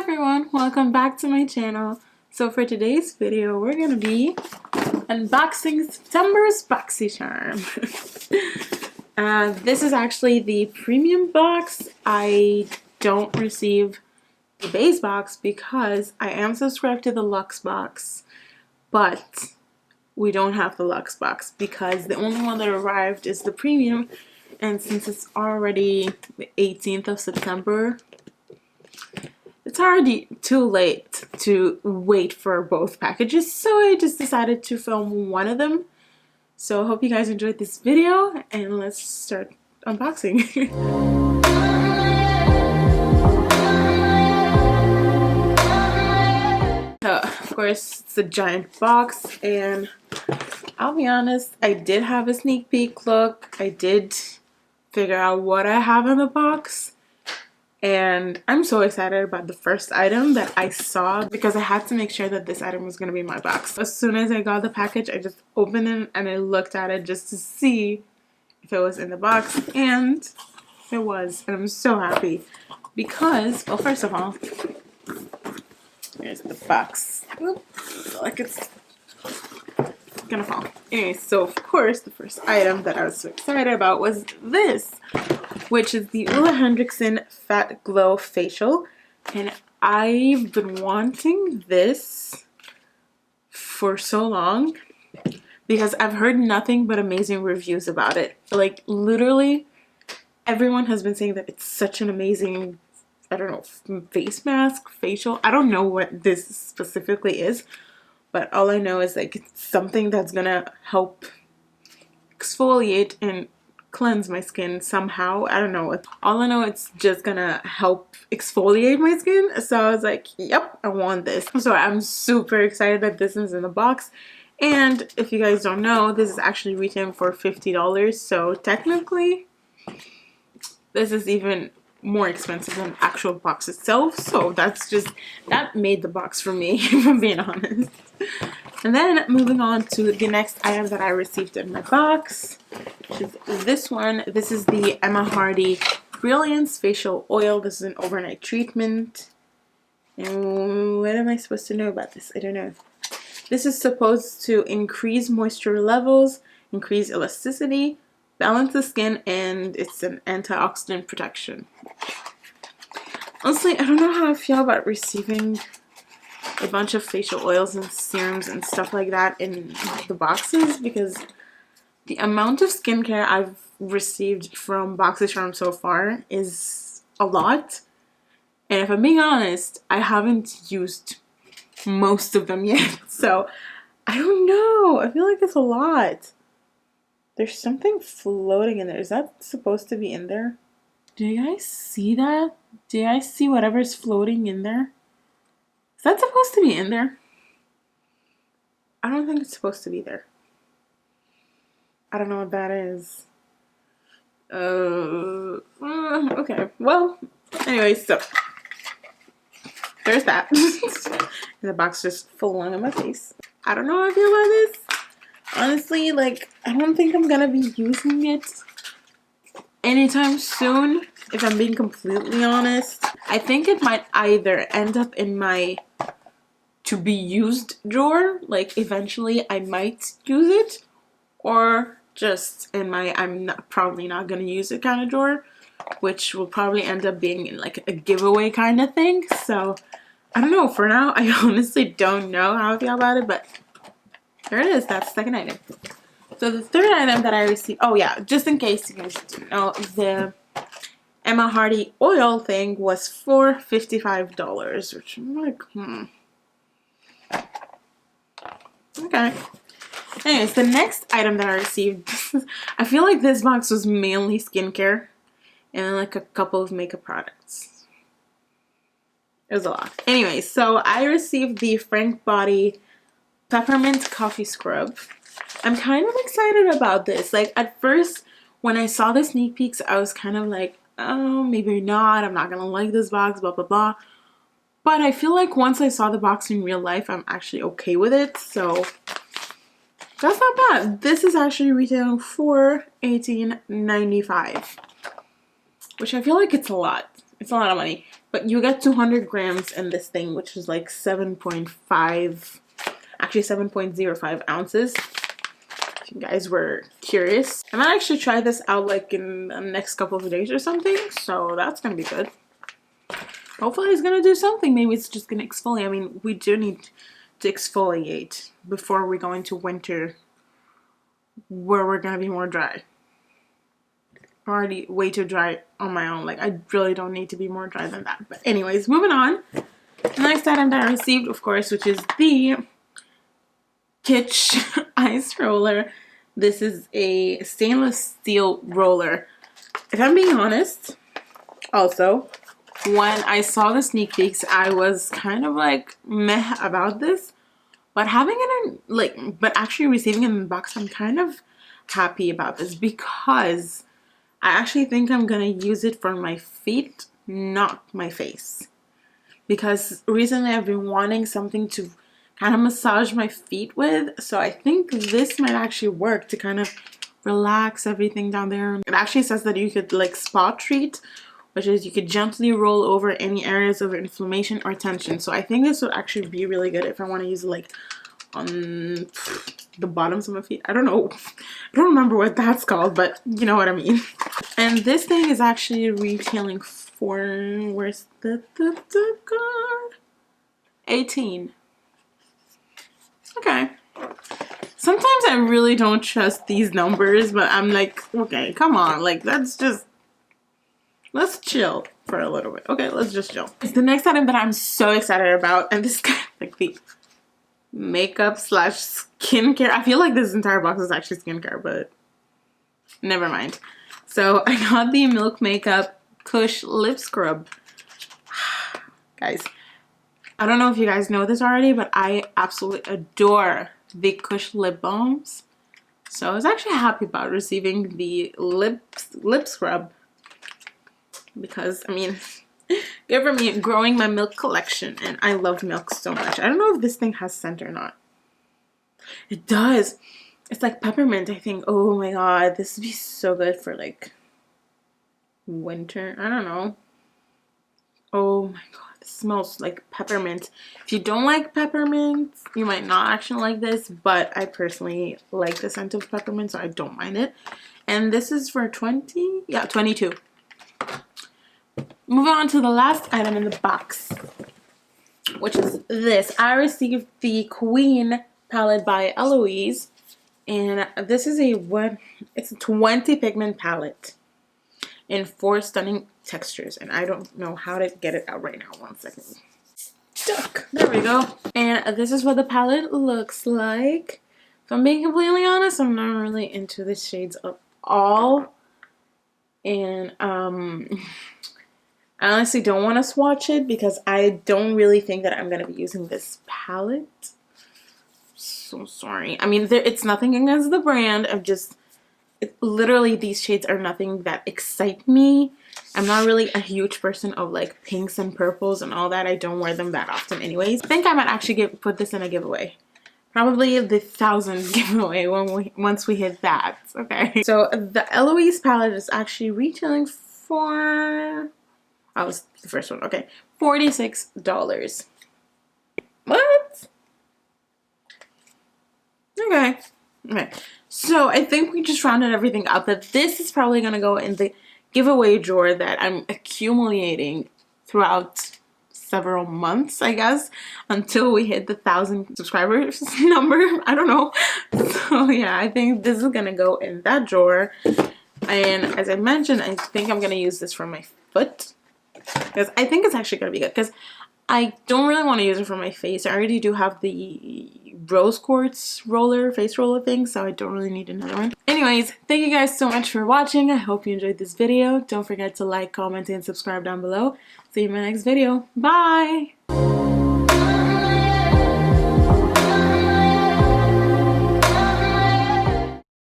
everyone, welcome back to my channel. So for today's video, we're gonna be unboxing September's Boxycharm. This is actually the premium box. I don't receive the base box because I am subscribed to the Luxe box, but we don't have the Luxe box because the only one that arrived is the premium, and since it's already the 18th of September, it's already too late to wait for both packages, so I just decided to film one of them. So I hope you guys enjoyed this video, and let's start unboxing. So, of course, it's a giant box, and I'll be honest, I did have a sneak peek look. I did figure out what I have in the box. And I'm so excited about the first item that I saw because I had to make sure that this item was going to be in my box. As soon as I got the package, I just opened it and I looked at it just to see if it was in the box, and it was. And I'm so happy because, well, first of all, here's the box. Oops, like it's gonna fall. Anyway, so of course the first item that I was so excited about was this, which is the Ole Henriksen Fat Glow Facial. And I've been wanting this for so long because I've heard nothing but amazing reviews about it. Like, literally everyone has been saying that it's such an amazing, I don't know, face mask, facial. I don't know what this specifically is, but all I know is like it's something that's gonna help exfoliate and cleanse my skin somehow. I don't know. All I know, it's just gonna help exfoliate my skin. So I was like, yep, I want this. So I'm super excited that this is in the box. And if you guys don't know, this is actually retailing for $50. So technically, this is even more expensive than the actual box itself. So that made the box for me, if I'm being honest. And then moving on to the next item that I received in my box, which is this one. This is the Emma Hardy Brilliance Facial Oil. This is an overnight treatment. And what am I supposed to know about this? I don't know. This is supposed to increase moisture levels, increase elasticity, balance the skin, and it's an antioxidant protection. Honestly, I don't know how I feel about receiving a bunch of facial oils and serums and stuff like that in the boxes, because the amount of skincare I've received from Boxycharm so far is a lot. And if I'm being honest, I haven't used most of them yet. So I don't know. I feel like it's a lot. There's something floating in there. Is that supposed to be in there? Do you guys see that? Do you guys see whatever's floating in there? Is that supposed to be in there? I don't think it's supposed to be there. I don't know what that is. Okay. Well, anyway, so there's that. And the box just falling on my face. I don't know how I feel about this. Honestly, like, I don't think I'm gonna be using it anytime soon, if I'm being completely honest. I think it might either end up in my to be used drawer, like eventually I might use it, or just in my probably not gonna use it kind of drawer, which will probably end up being in like a giveaway kind of thing. So I don't know. For now, I honestly don't know how I feel about it, but there it is. That's the second item. So the third item that I received, oh yeah, just in case you guys didn't know, the Emma Hardy oil thing was for $55, which I'm like, okay. Anyways, the next item that I received, I feel like this box was mainly skincare and like a couple of makeup products. It was a lot. Anyway, so I received the Frank Body Peppermint Coffee Scrub. I'm kind of excited about this. Like, at first, when I saw the sneak peeks, I was kind of like, oh, maybe not. I'm not gonna like this box, blah, blah, blah. But I feel like once I saw the box in real life, I'm actually okay with it. So that's not bad. This is actually retailing for $18.95, which I feel like it's a lot. It's a lot of money. But you get 200 grams in this thing, which is like 7.5, actually 7.05 ounces. If you guys were curious. I might actually try this out like in the next couple of days or something. So that's going to be good. Hopefully it's going to do something. Maybe it's just going to exfoliate. I mean, we do need to exfoliate before we go into winter where we're going to be more dry. I'm already way too dry on my own. Like, I really don't need to be more dry than that. But anyways, moving on. The next item that I received, of course, which is the Kitsch Ice Roller. This is a stainless steel roller. If I'm being honest, also, when I saw the sneak peeks, I was kind of like meh about this. But having it in, like, but actually receiving it in the box, I'm kind of happy about this because I actually think I'm gonna use it for my feet, not my face. Because recently I've been wanting something to kind of massage my feet with. So I think this might actually work to kind of relax everything down there. It actually says that you could like spot treat, which is you could gently roll over any areas of inflammation or tension. So I think this would actually be really good if I want to use it like on the bottoms of my feet. I don't know. I don't remember what that's called, but you know what I mean. And this thing is actually retailing for, where's the card? 18. Okay. Sometimes I really don't trust these numbers, but I'm like, okay, come on. Like, let's chill for a little bit. Okay, let's just chill. It's the next item that I'm so excited about, and this is kind of like the makeup slash skincare. I feel like this entire box is actually skincare, but never mind. So I got the Milk Makeup Kush Lip Scrub. Guys, I don't know if you guys know this already, but I absolutely adore the Kush lip balms. So I was actually happy about receiving the lip scrub because, I mean, good for me growing my milk collection, and I love milk so much. I don't know if this thing has scent or not. It does. It's like peppermint, I think. Oh my god, this would be so good for like winter. I don't know. Oh my god. It smells like peppermint. If you don't like peppermint, you might not actually like this, but I personally like the scent of peppermint, so I don't mind it. And this is for 20? Yeah, 22. Moving on to the last item in the box, which is this. I received the Queen palette by Eloise, and this is it's a 20 pigment palette in 4 stunning textures, and I don't know how to get it out right now. 1 second. Stuck. There we go. And this is what the palette looks like. If I'm being completely honest, I'm not really into the shades at all. And I honestly don't want to swatch it because I don't really think that I'm going to be using this palette. So sorry. I mean, it's nothing against the brand. Literally, these shades are nothing that excite me. I'm not really a huge person of like pinks and purples and all that. I don't wear them that often anyways. I think I might actually put this in a giveaway. Probably the 1000th giveaway once we hit that. Okay. So the Eloise palette is actually retailing for... Oh, was the first one. Okay. $46. What? Okay. Okay. So I think we just rounded everything up. That this is probably going to go in the giveaway drawer that I'm accumulating throughout several months, I guess, until we hit the 1000 subscribers number. I don't know. So yeah, I think this is going to go in that drawer. And as I mentioned, I think I'm going to use this for my foot because I think it's actually going to be good because I don't really want to use it for my face. I already do have the rose quartz roller, face roller thing, so I don't really need another one. Anyways, thank you guys so much for watching. I hope you enjoyed this video. Don't forget to like, comment, and subscribe down below. See you in my next video. Bye!